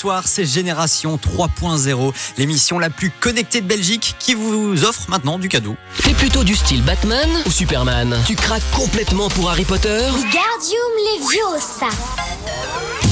soir, c'est Génération 3.0, l'émission la plus connectée de Belgique qui vous offre maintenant du cadeau. T'es plutôt du style Batman ou Superman? Tu craques complètement pour Harry Potter? Wingardium Leviosa.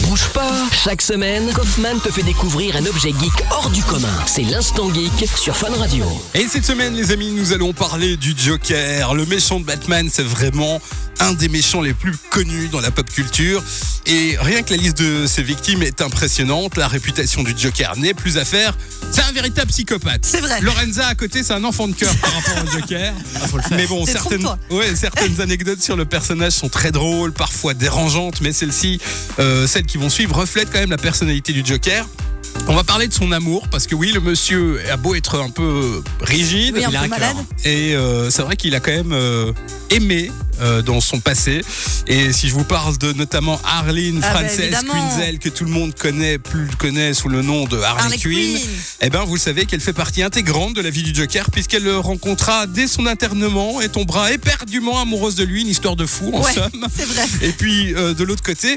Bouge pas. Chaque semaine, Kaufman te fait découvrir un objet geek hors du commun. C'est l'Instant Geek sur Fun Radio. Et cette semaine, les amis, nous allons parler du Joker. Le méchant de Batman, c'est vraiment un des méchants les plus connus dans la pop culture. Et rien que la liste de ses victimes est impressionnante. La réputation du Joker n'est plus à faire. C'est un véritable psychopathe. C'est vrai. Lorenza à côté, c'est un enfant de cœur par rapport au Joker. Mais bon, certaines anecdotes sur le personnage sont très drôles, parfois dérangeantes, mais celles-ci, celles qui vont suivre, reflètent quand même la personnalité du Joker. On va parler de son amour, parce que oui, le monsieur a beau être un peu rigide, Oui, un il a peu un malade. cœur. Et c'est vrai qu'il a quand même aimé dans son passé. Et si je vous parle de notamment Arlene Frances évidemment. Quinzel, que tout le monde connaît sous le nom de Harley Quinn, eh ben vous savez qu'elle fait partie intégrante de la vie du Joker, puisqu'elle le rencontra dès son internement et tombera éperdument amoureuse de lui, une histoire de fou en somme. C'est vrai. Et puis de l'autre côté,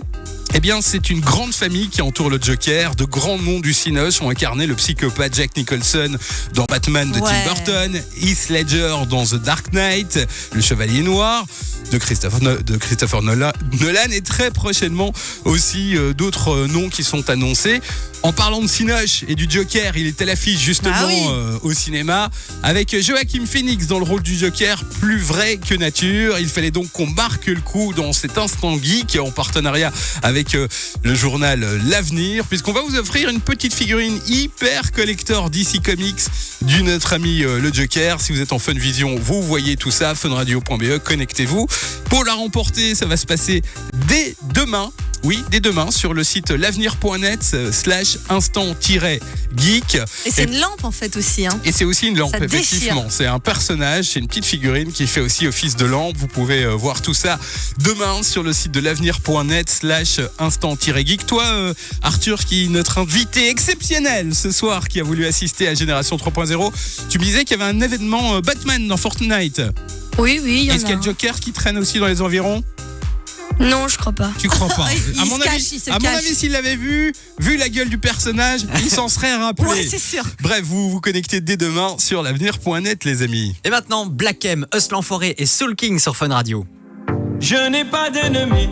eh bien, c'est une grande famille qui entoure le Joker. De grands noms du cinoche ont incarné le psychopathe Jack Nicholson dans Batman de Tim Burton, Heath Ledger dans The Dark Knight, Le Chevalier Noir de Christopher Nolan et très prochainement aussi d'autres noms qui sont annoncés. En parlant de cinoche et du Joker, il est à l'affiche justement au cinéma avec Joaquin Phoenix dans le rôle du Joker, plus vrai que nature. Il fallait donc qu'on marque le coup dans cet instant geek en partenariat avec le journal L'Avenir, puisqu'on va vous offrir une petite figurine hyper collector DC Comics de notre ami le Joker. Si vous êtes en Funvision, vous voyez tout ça, funradio.be, connectez-vous. Pour la remporter, ça va se passer dès demain. Oui, dès demain, sur le site l'avenir.net/instant-geek. Et c'est une lampe en fait aussi. Hein. Et c'est aussi une lampe, Ça déchire. effectivement. C'est un personnage, c'est une petite figurine qui fait aussi office de lampe. Vous pouvez voir tout ça demain sur le site de l'avenir.net/instant-geek. Toi, Arthur, qui est notre invité exceptionnel ce soir, qui a voulu assister à Génération 3.0, tu me disais qu'il y avait un événement Batman dans Fortnite. Oui, il y en a. Est-ce qu'il y a le Joker qui traîne aussi dans les environs ? Non, je crois pas. Tu crois pas? Il se cache. À mon avis, s'il l'avait vu la gueule du personnage, il s'en serait rappelé. Ouais, c'est sûr. Bref, vous vous connectez dès demain sur l'avenir.net, les amis. Et maintenant, Black M, Hustle Enfoiré et Soul King sur Fun Radio. Je n'ai pas d'ennemis.